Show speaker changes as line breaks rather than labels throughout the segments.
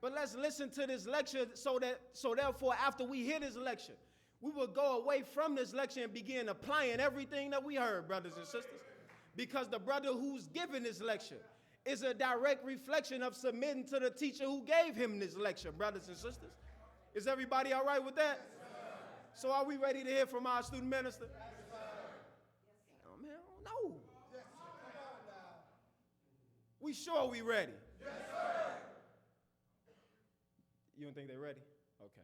But let's listen to this lecture so therefore after we hear this lecture, we will go away from this lecture and begin applying everything that we heard, brothers and sisters. Because the brother who's giving this lecture is a direct reflection of submitting to the teacher who gave him this lecture, brothers and sisters. Is everybody all right with that? Yes, so are we ready to hear from our student minister? Yes, oh, man, I don't know. Yes, we sure we ready? Yes, sir. You don't think they're ready? Okay.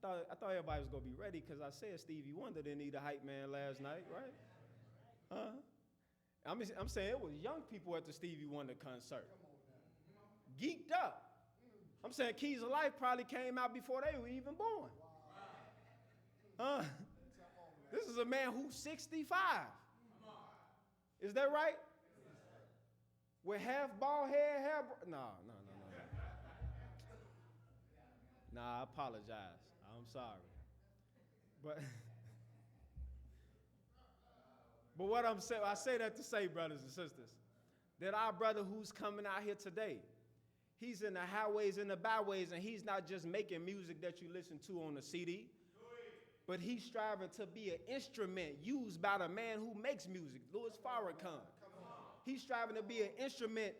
I thought everybody was going to be ready because I said Stevie Wonder didn't need a hype man last night, right? I'm saying it was young people at the Stevie Wonder concert. Geeked up. I'm saying Keys of Life probably came out before they were even born. This is a man who's 65. Is that right? With half bald head, hair. No. Nah, I apologize. I'm sorry. But what I'm saying, I say that to say, brothers and sisters, that our brother who's coming out here today, he's in the highways and the byways, and he's not just making music that you listen to on a CD, but he's striving to be an instrument used by the man who makes music, Louis Farrakhan. He's striving to be an instrument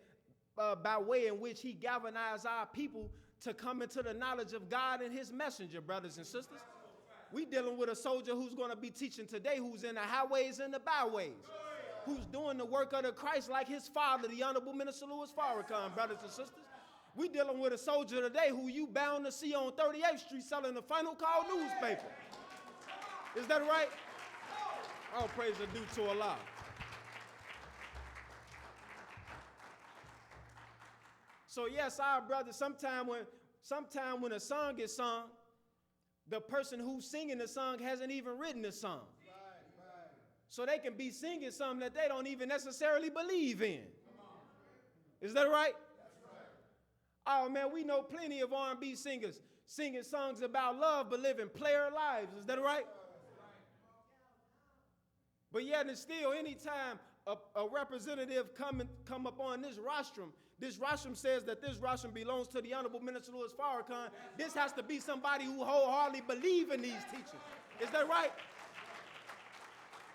by way in which he galvanized our people to come into the knowledge of God and his messenger, brothers and sisters. We dealing with a soldier who's going to be teaching today, who's in the highways and the byways, who's doing the work of the Christ like his father, the Honorable Minister Louis Farrakhan, brothers and sisters. We dealing with a soldier today who you bound to see on 38th Street selling the Final Call newspaper. Is that right? All praise are due to Allah. So yes, our brothers, sometime when a song is sung, the person who's singing the song hasn't even written the song. Right. So they can be singing something that they don't even necessarily believe in. Is that right? That's right. Oh man, we know plenty of R&B singers singing songs about love but living player lives. Is that right? But yet and still, anytime a representative come up on this rostrum says that this rostrum belongs to the Honorable Minister Louis Farrakhan. This has to be somebody who wholeheartedly believes in these teachings. Is that right?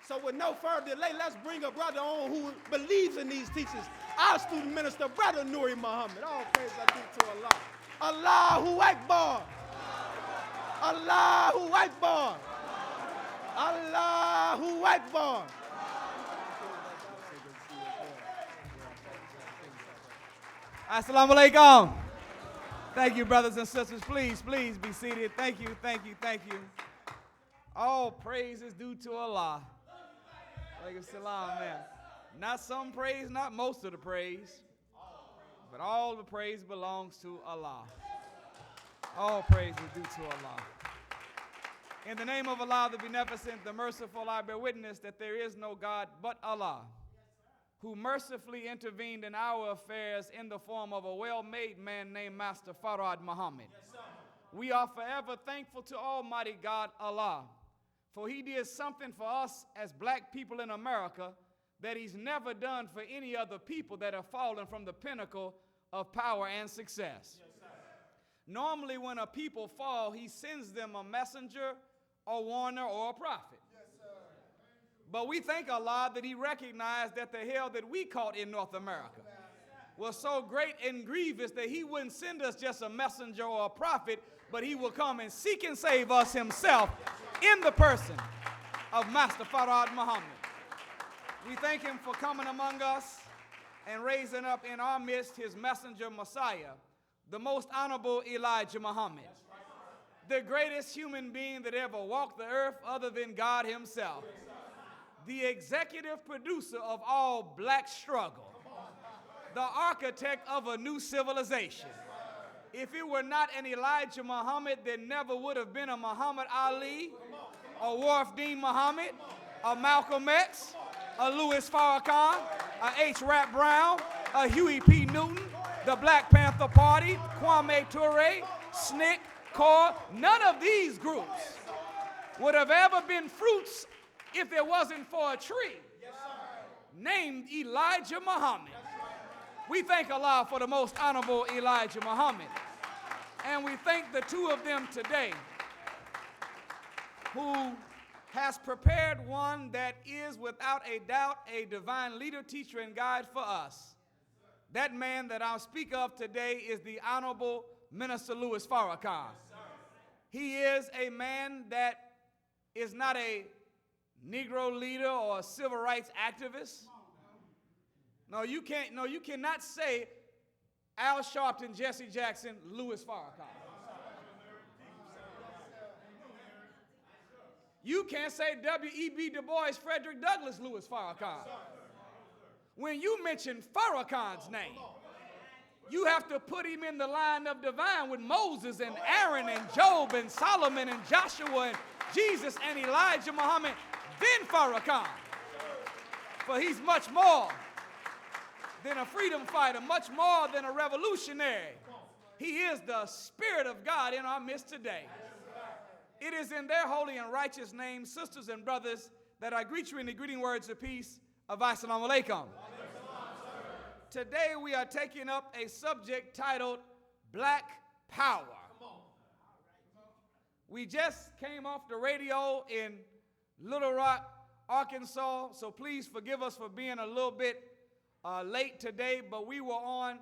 So with no further delay, let's bring a brother on who believes in these teachings. Our student minister, Brother Nuri Muhammad. All praise I do to Allah. Allahu Akbar. Allahu Akbar. Allahu Akbar.
Assalamu alaikum. Thank you, brothers and sisters. Please be seated. Thank you. All praise is due to Allah. Alaikum salam, man. Not some praise, not most of the praise, but all the praise belongs to Allah. All praise is due to Allah. In the name of Allah, the Beneficent, the Merciful, I bear witness that there is no God but Allah, who mercifully intervened in our affairs in the form of a well-made man named Master Farad Muhammad. Yes, we are forever thankful to Almighty God Allah, for he did something for us as black people in America that he's never done for any other people that have fallen from the pinnacle of power and success. Yes, normally when a people fall, he sends them a messenger, a warner, or a prophet. But we thank Allah that he recognized that the hell that we caught in North America was so great and grievous that he wouldn't send us just a messenger or a prophet, but he will come and seek and save us himself in the person of Master Farad Muhammad. We thank him for coming among us and raising up in our midst his messenger Messiah, the most honorable Elijah Muhammad, the greatest human being that ever walked the earth other than God himself. The executive producer of all black struggle, the architect of a new civilization. If it were not an Elijah Muhammad, there never would have been a Muhammad Ali, a Wharf Dean Muhammad, a Malcolm X, a Louis Farrakhan, a H. Rap Brown, a Huey P. Newton, the Black Panther Party, Kwame Ture, SNCC, CORE. None of these groups would have ever been fruits if it wasn't for a tree named Elijah Muhammad. We thank Allah for the most honorable Elijah Muhammad. And we thank the two of them today who has prepared one that is without a doubt a divine leader, teacher, and guide for us. That man that I'll speak of today is the Honorable Minister Louis Farrakhan. He is a man that is not a Negro leader or a civil rights activist. No, you cannot say Al Sharpton, Jesse Jackson, Louis Farrakhan. You can't say W.E.B. Du Bois, Frederick Douglass, Louis Farrakhan. When you mention Farrakhan's name, you have to put him in the line of divine with Moses and Aaron and Job and Solomon and Joshua and Jesus and Elijah Muhammad, then Farrakhan. For he's much more than a freedom fighter, much more than a revolutionary. He is the Spirit of God in our midst today. It is in their holy and righteous name, sisters and brothers, that I greet you in the greeting words of peace of Assalamu alaikum. Today we are taking up a subject titled Black Power. We just came off the radio in Little Rock, Arkansas, so please forgive us for being a little bit late today, but we were on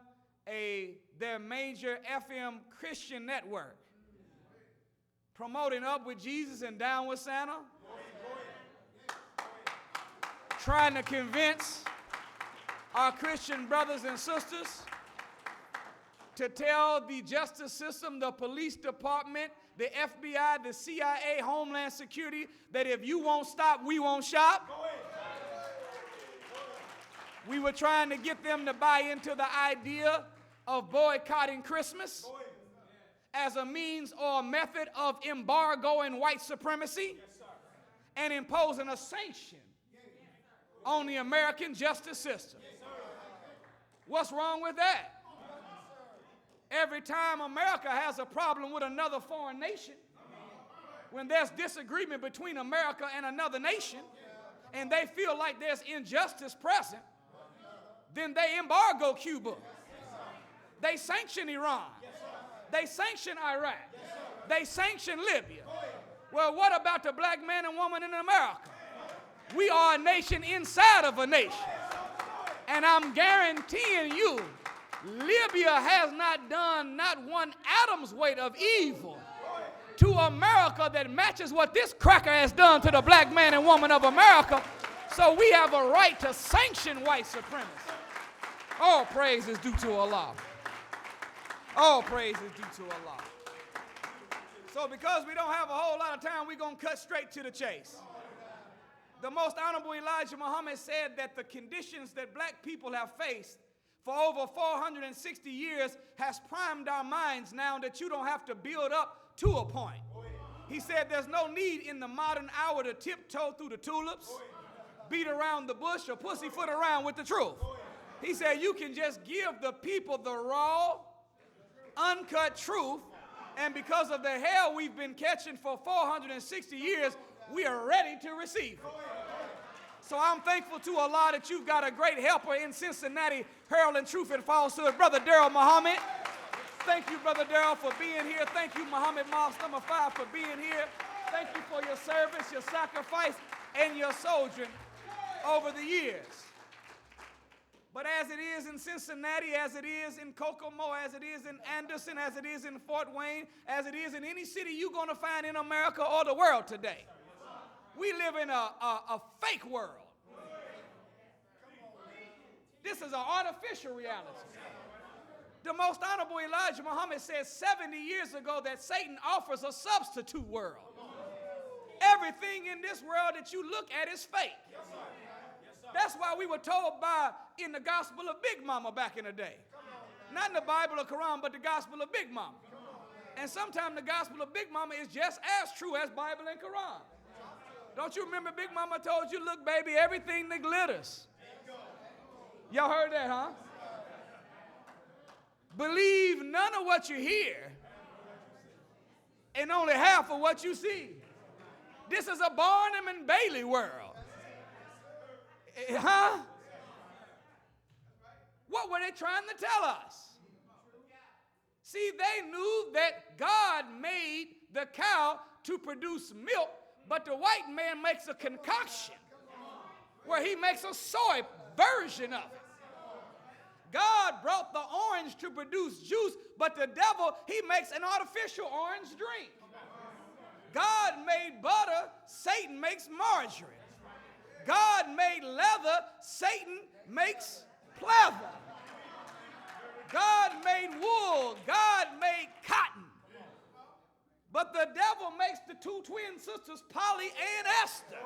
their major FM Christian network promoting Up with Jesus and Down with Santa, trying to convince our Christian brothers and sisters to tell the justice system, the police department, the FBI, the CIA, Homeland Security, that if you won't stop, we won't shop. We were trying to get them to buy into the idea of boycotting Christmas as a means or a method of embargoing white supremacy and imposing a sanction on the American justice system. What's wrong with that? Every time America has a problem with another foreign nation, when there's disagreement between America and another nation, and they feel like there's injustice present, then they embargo Cuba. They sanction Iran. They sanction Iraq. They sanction Libya. Well, what about the black man and woman in America? We are a nation inside of a nation. And I'm guaranteeing you, Libya has not done not one atom's weight of evil to America that matches what this cracker has done to the black man and woman of America. So we have a right to sanction white supremacy. All praise is due to Allah. All praise is due to Allah. So because we don't have a whole lot of time, we're going to cut straight to the chase. The most honorable Elijah Muhammad said that the conditions that black people have faced for over 460 years has primed our minds now that you don't have to build up to a point. He said there's no need in the modern hour to tiptoe through the tulips, beat around the bush, or pussyfoot around with the truth. He said you can just give the people the raw, uncut truth, and because of the hell we've been catching for 460 years, we are ready to receive it. So I'm thankful to Allah that you've got a great helper in Cincinnati, heralding truth and falsehood, Brother Darrell Muhammad. Thank you, Brother Darrell, for being here. Thank you, Muhammad Moss number 5, for being here. Thank you for your service, your sacrifice, and your soldiering over the years. But as it is in Cincinnati, as it is in Kokomo, as it is in Anderson, as it is in Fort Wayne, as it is in any city you're going to find in America or the world today, we live in a fake world. This is an artificial reality. The most honorable Elijah Muhammad said 70 years ago that Satan offers a substitute world. Everything in this world that you look at is fake. That's why we were told in the gospel of Big Mama back in the day. Not in the Bible or Quran, but the gospel of Big Mama. And sometimes the gospel of Big Mama is just as true as Bible and Quran. Don't you remember Big Mama told you, look, baby, everything that glitters. Y'all heard that, huh? Believe none of what you hear and only half of what you see. This is a Barnum and Bailey world. Huh? What were they trying to tell us? See, they knew that God made the cow to produce milk, but the white man makes a concoction where he makes a soy version of it. God brought the orange to produce juice, but the devil, he makes an artificial orange drink. God made butter, Satan makes margarine. God made leather, Satan makes pleather. God made wool, God made cotton. But the devil makes the two twin sisters, Polly and Esther.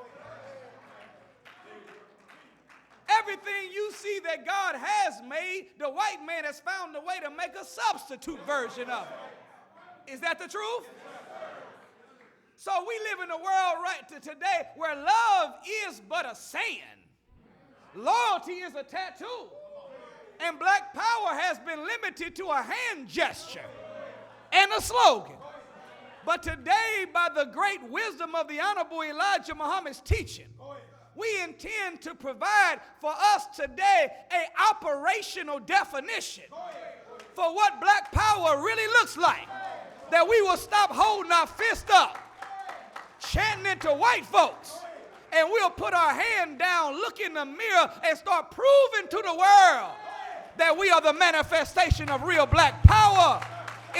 Everything you see that God has made, the white man has found a way to make a substitute version of it. Is that the truth? So we live in a world right today where love is but a saying. Loyalty is a tattoo. And black power has been limited to a hand gesture and a slogan. But today, by the great wisdom of the Honorable Elijah Muhammad's teaching, we intend to provide for us today an operational definition for what black power really looks like. That we will stop holding our fist up, chanting into white folks, and we'll put our hand down, look in the mirror, and start proving to the world that we are the manifestation of real black power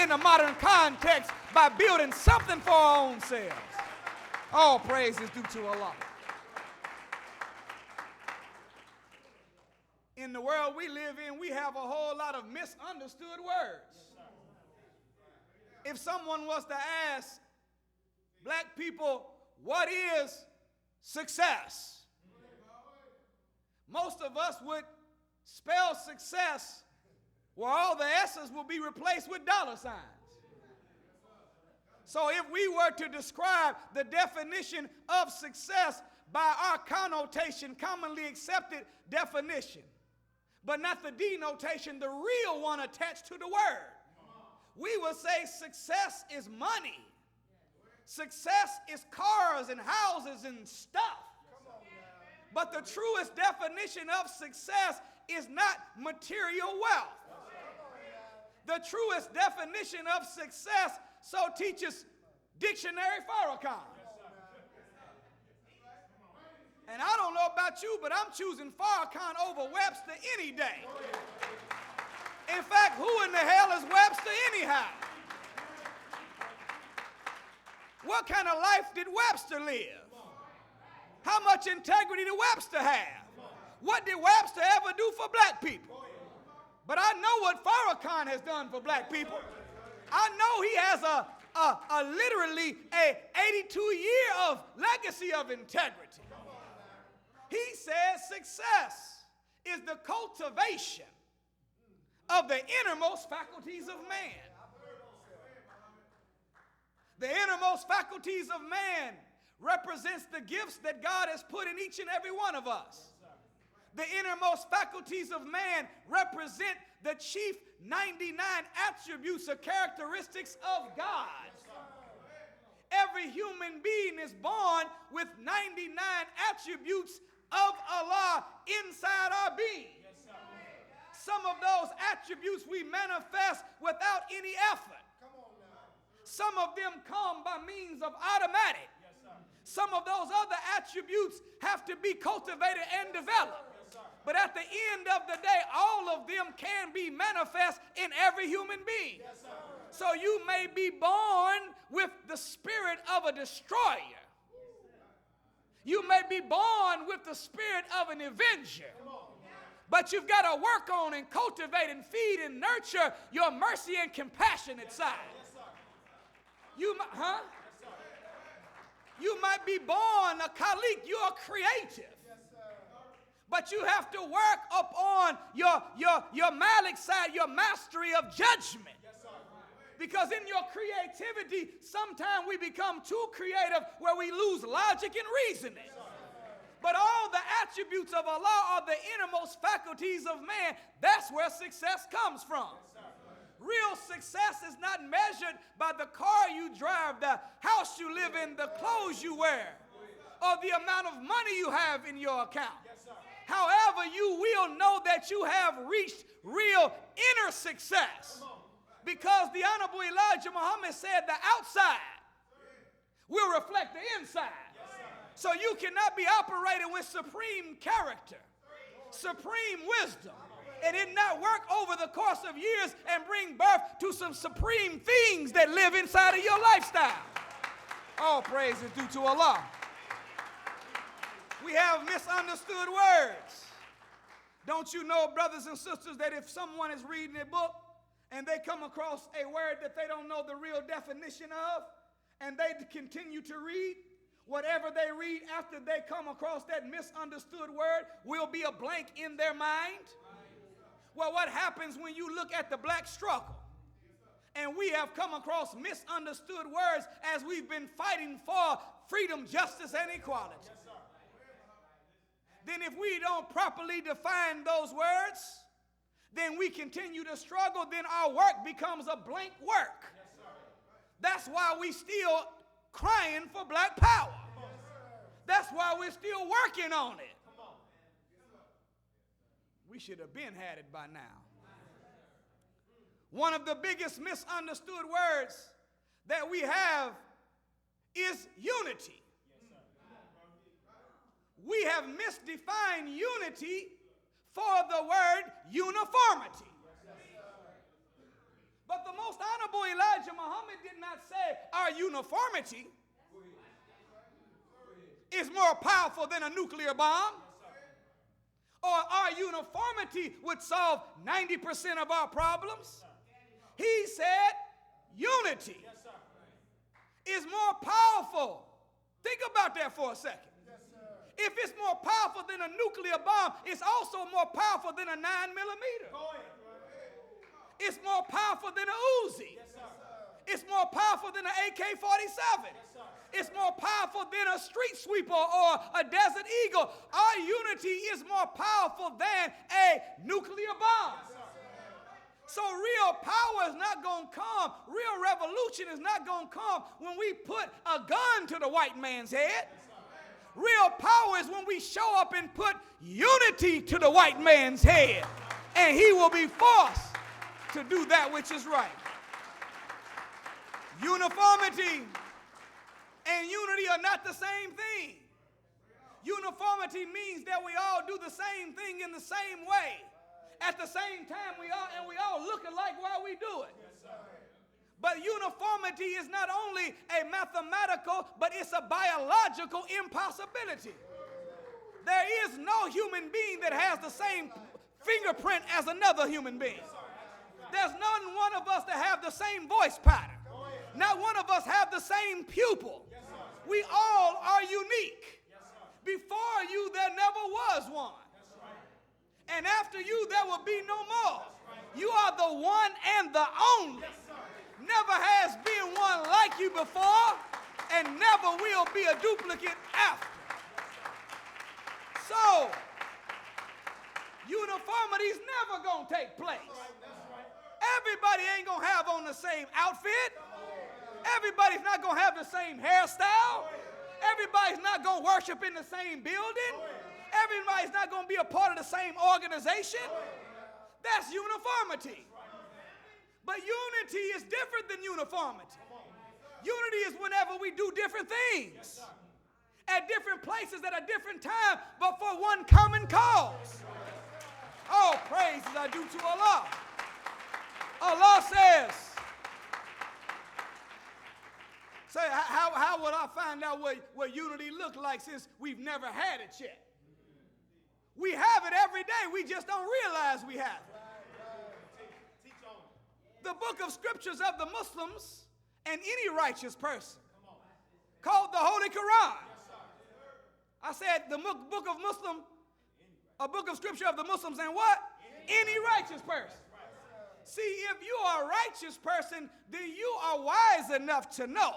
in the modern context by building something for our own selves. All praise is due to Allah. In the world we live in, we have a whole lot of misunderstood words. If someone was to ask black people, what is success? Most of us would spell success where all the S's will be replaced with dollar signs. So if we were to describe the definition of success by our connotation, commonly accepted definition, but not the denotation, the real one attached to the word, we would say success is money. Success is cars and houses and stuff. But the truest definition of success is not material wealth. The truest definition of success, so teaches Dictionary Farrakhan. And I don't know about you, but I'm choosing Farrakhan over Webster any day. In fact, who in the hell is Webster anyhow? What kind of life did Webster live? How much integrity did Webster have? What did Webster ever do for black people? But I know what Farrakhan has done for black people. I know he has literally a 82-year of legacy of integrity. He says success is the cultivation of the innermost faculties of man. The innermost faculties of man represents the gifts that God has put in each and every one of us. The innermost faculties of man represent the chief 99 attributes or characteristics of God. Every human being is born with 99 attributes of Allah inside our being. Some of those attributes we manifest without any effort. Some of them come by means of automatic. Some of those other attributes have to be cultivated and developed. But at the end of the day, all of them can be manifest in every human being. So you may be born with the spirit of a destroyer. You may be born with the spirit of an avenger. But you've got to work on and cultivate and feed and nurture your mercy and compassionate side. You might be born a Khalik, you're creative. But you have to work upon your Malik side, your mastery of judgment. Because in your creativity, sometimes we become too creative where we lose logic and reasoning. But all the attributes of Allah are the innermost faculties of man. That's where success comes from. Real success is not measured by the car you drive, the house you live in, the clothes you wear, or the amount of money you have in your account. However, you will know that you have reached real inner success. Because the Honorable Elijah Muhammad said the outside will reflect the inside. So you cannot be operating with supreme character, supreme wisdom, and it not work over the course of years and bring birth to some supreme things that live inside of your lifestyle. All praise is due to Allah. We have misunderstood words. Don't you know, brothers and sisters, that if someone is reading a book and they come across a word that they don't know the real definition of, and they continue to read, whatever they read after they come across that misunderstood word will be a blank in their mind? Well, what happens when you look at the black struggle and we have come across misunderstood words as we've been fighting for freedom, justice, and equality? Then if we don't properly define those words, then we continue to struggle, then our work becomes a blank work. That's why we still crying for black power. That's why we're still working on it. We should have been had it by now. One of the biggest misunderstood words that we have is unity. We have misdefined unity for the word uniformity. But the most honorable Elijah Muhammad did not say our uniformity is more powerful than a nuclear bomb, or our uniformity would solve 90% of our problems. He said unity is more powerful. Think about that for a second. If it's more powerful than a nuclear bomb, it's also more powerful than a 9mm. It's more powerful than an Uzi. It's more powerful than an AK-47. It's more powerful than a street sweeper or a Desert Eagle. Our unity is more powerful than a nuclear bomb. So real power is not going to come. Real revolution is not going to come when we put a gun to the white man's head. Real power is when we show up and put unity to the white man's head, and he will be forced to do that which is right. Uniformity and unity are not the same thing. Uniformity means that we all do the same thing in the same way. At the same time, we all look alike while we do it. But uniformity is not only a mathematical, but it's a biological impossibility. There is no human being that has the same fingerprint as another human being. There's not one of us that have the same voice pattern. Not one of us have the same pupil. We all are unique. Before you, there never was one. And after you, there will be no more. You are the one and the only. Never has been one like you before, and never will be a duplicate after. So, uniformity is never going to take place. Everybody ain't going to have on the same outfit. Everybody's not going to have the same hairstyle. Everybody's not going to worship in the same building. Everybody's not going to be a part of the same organization. That's uniformity. But unity is different than uniformity. Unity is whenever we do different things at different places at a different time, but for one common cause. All praises are due to Allah. Allah says, say, how would I find out what unity look like since we've never had it yet? We have it every day. We just don't realize we have it. The book of scriptures of the Muslims and any righteous person called the Holy Quran. I said the book of Muslim, a book of scripture of the Muslims and what? Any righteous person. See, if you are a righteous person, then you are wise enough to know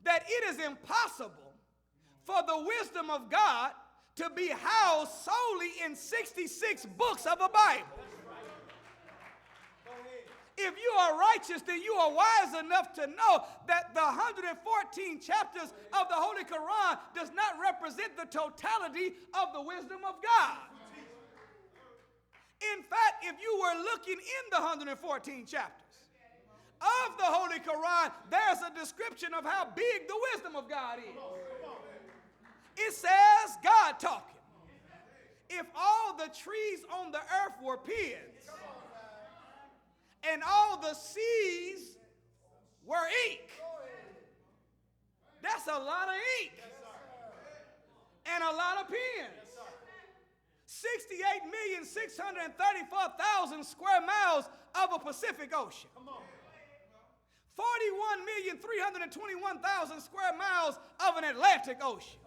that it is impossible for the wisdom of God to be housed solely in 66 books of a Bible. if you are righteous, then you are wise enough to know that the 114 chapters of the Holy Quran does not represent the totality of the wisdom of God. In fact, if you were looking in the 114 chapters of the Holy Quran, there's a description of how big the wisdom of God is. It says, God talking, if all the trees on the earth were pens, and all the seas were ink, that's a lot of ink and a lot of pens. 68,634,000 square miles of a Pacific Ocean. 41,321,000 square miles of an Atlantic Ocean.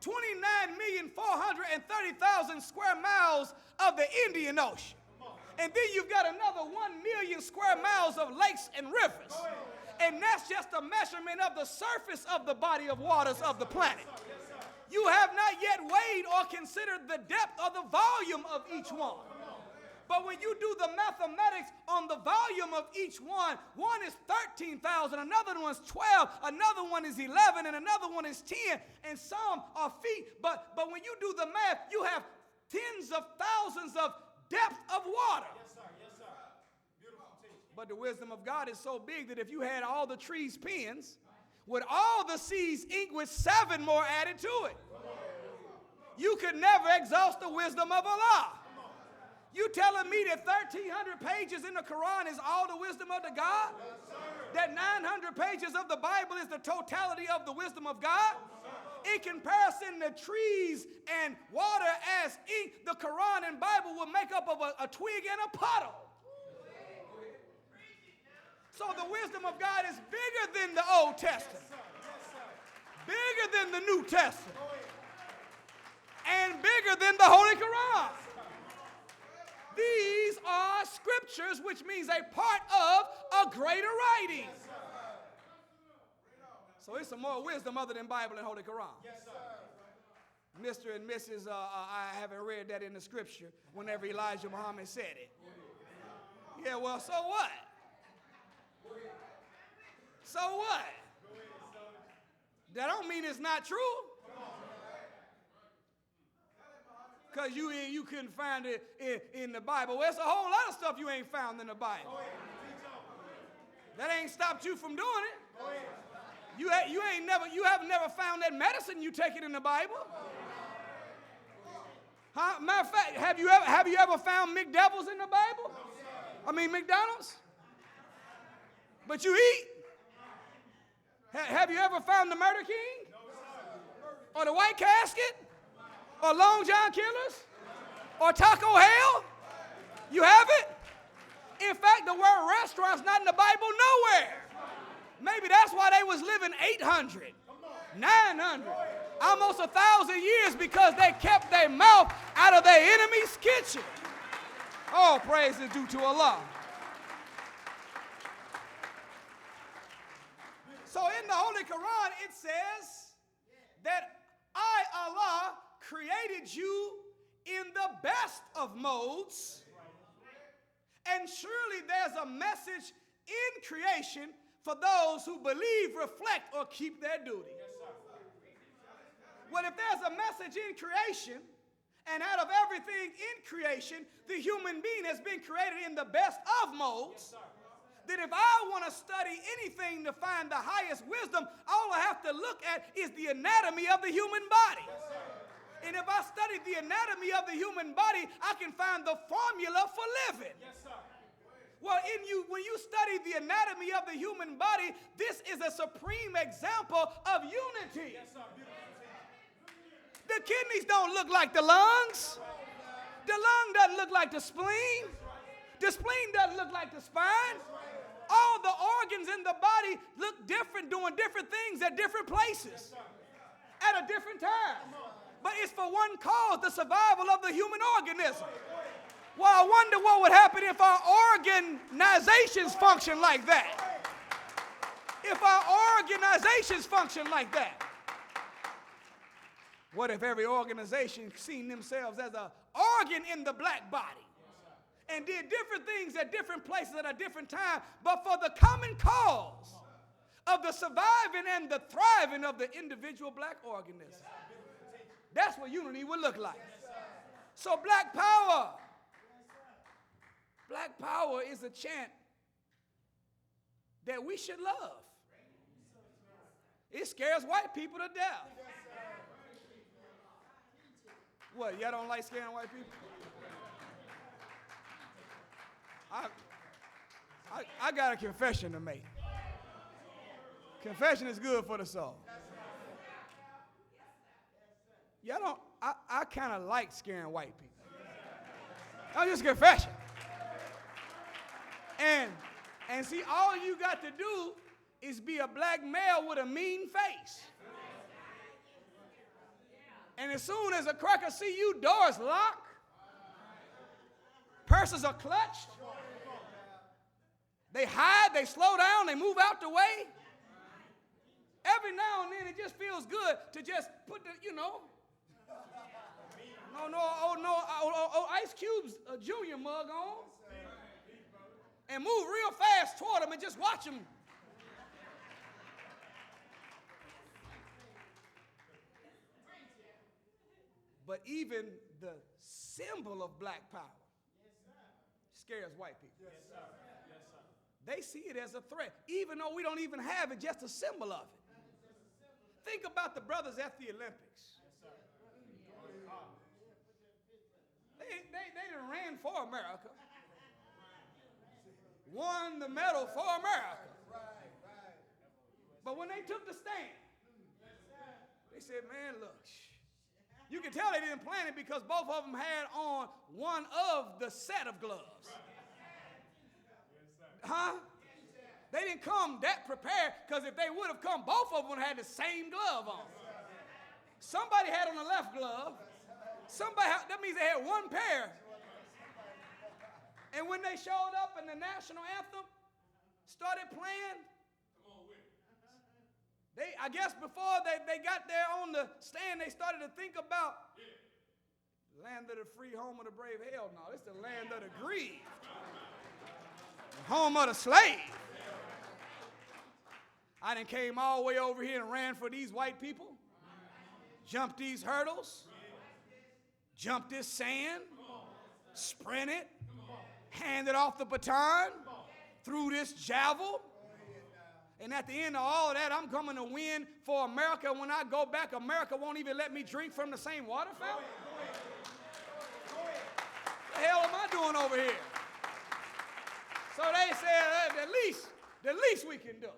29,430,000 square miles of the Indian Ocean. And then you've got another 1 million square miles of lakes and rivers. And that's just a measurement of the surface of the body of waters of the planet. You have not yet weighed or considered the depth or the volume of each one. But when you do the mathematics on the volume of each one is 13,000, another one's 12, another one is 11, and another one is 10, and some are feet. But when you do the math, you have tens of thousands of depth of water.
Yes, sir. Yes, sir. Beautiful teaching.
But the wisdom of God is so big that if you had all the trees pens, with all the seas ink with 7 more added to it, you could never exhaust the wisdom of Allah. You telling me that 1,300 pages in the Quran is all the wisdom of the God? That 900 pages of the Bible is the totality of the wisdom of God? In comparison to trees and water as ink, the Quran and Bible will make up of a twig and a puddle. So the wisdom of God is bigger than the Old Testament, bigger than the New Testament, and bigger than the Holy Quran. These are scriptures, which means a part of a greater writing. So it's some more wisdom other than Bible and Holy Quran. Mr. and Mrs. I haven't read that in the scripture whenever Elijah Muhammad said it. Yeah, well, so what? So what? That don't mean it's not true. Because you couldn't find it in the Bible. Well, there's a whole lot of stuff you ain't found in the Bible. That ain't stopped you from doing it. You have never found that medicine you take it in the Bible. Huh? Matter of fact, have you ever found McDevils in the Bible? I mean McDonald's? But you eat? Have you ever found the Murder King? Or the White Casket? Or Long John Killers? Or Taco Hell? You haven't? In fact, the word restaurant's not in the Bible nowhere. Maybe that's why they was living 800, 900, almost 1,000 years, because they kept their mouth out of their enemy's kitchen. All praise is due to Allah. So in the Holy Quran, it says that I, Allah, created you in the best of modes, and surely there's a message in creation for those who believe, reflect, or keep their duty. Well, if there's a message in creation, and out of everything in creation, the human being has been created in the best of modes, then if I want to study anything to find the highest wisdom, all I have to look at is the anatomy of the human body. And if I study the anatomy of the human body, I can find the formula for living. Well, when you study the anatomy of the human body, this is a supreme example of unity. The kidneys don't look like the lungs. The lung doesn't look like the spleen. The spleen doesn't look like the spine. All the organs in the body look different, doing different things at different places at a different time. But it's for one cause, the survival of the human organism. Well, I wonder what would happen if our organizations function like that. If our organizations function like that. What if every organization seen themselves as an organ in the black body? and did different things at different places at a different time, but for the common cause of the surviving and the thriving of the individual black organism. That's what unity would look like. So black power is a chant that we should love. It scares white people to death. What, y'all don't like scaring white people? I got a confession to make. Confession is good for the soul. Y'all don't, I kind of like scaring white people. I'm just confession. And see, all you got to do is be a black male with a mean face. And as soon as a cracker see you, doors lock, purses are clutched, they hide, they slow down, they move out the way. Every now and then it just feels good to just put the, Ice Cube's Junior mug on and move real fast toward them and just watch them. But even the symbol of black power scares white people. They see it as a threat, even though we don't even have it, just a symbol of it. Think about the brothers at the Olympics. They done ran for America, won the medal for America. But when they took the stand, they said, man, look, you can tell they didn't plan it because both of them had on one of the set of gloves. Huh? They didn't come that prepared, because if they would have come, both of them had the same glove on. Somebody had on the left glove. That means they had one pair. And when they showed up and the national anthem started playing, I guess before they got there on the stand, they started to think about land of the free, home of the brave. Hell no, it's the land of the grieved, home of the slave. I done came all the way over here and ran for these white people, jumped these hurdles, jumped this sand, sprinted, handed off the baton, threw this javelin. And at the end of all of that, I'm coming to win for America. When I go back, America won't even let me drink from the same water fountain. What the hell am I doing over here? So they said, the least we can do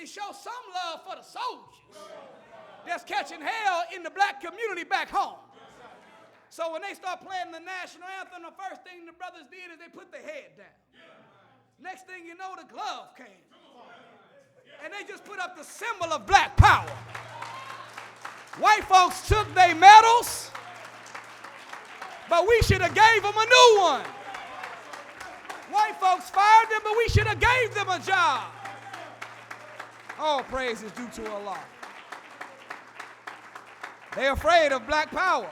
is show some love for the soldiers that's catching hell in the black community back home. So when they start playing the national anthem, the first thing the brothers did is they put their head down. Next thing you know, the glove came. And they just put up the symbol of black power. White folks took their medals, but we should have gave them a new one. White folks fired them, but we should have gave them a job. All praise is due to Allah. They're afraid of black power.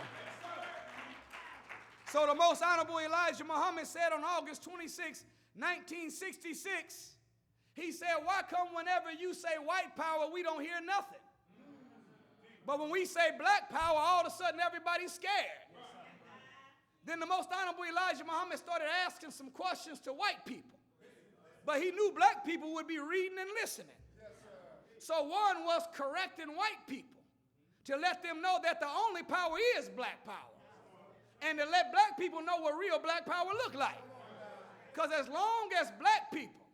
So the most honorable Elijah Muhammad said on August 26, 1966, he said, why come whenever you say white power, we don't hear nothing? But when we say black power, all of a sudden everybody's scared. Then the most honorable Elijah Muhammad started asking some questions to white people. But he knew black people would be reading and listening. So one was correcting white people to let them know that the only power is black power. And to let black people know what real black power look like. Because as long as black people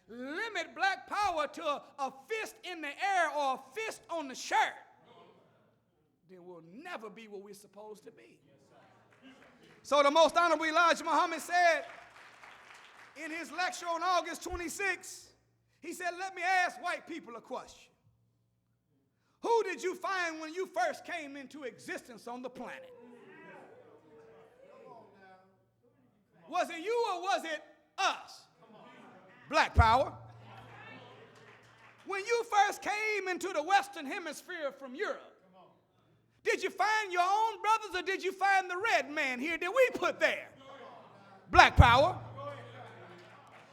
limit black power to a fist in the air or a fist on the shirt, then we'll never be what we're supposed to be. So the most honorable Elijah Muhammad said in his lecture on August 26, he said, let me ask white people a question. Who did you find when you first came into existence on the planet? Was it you or was it us? Black power. When you first came into the Western Hemisphere from Europe, did you find your own brothers or did you find the red man here that we put there? Black power.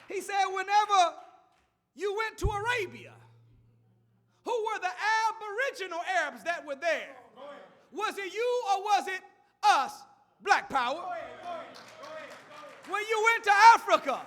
He said, whenever you went to Arabia, who were the aboriginal Arabs that were there? Was it you or was it us? Black power. When you went to Africa,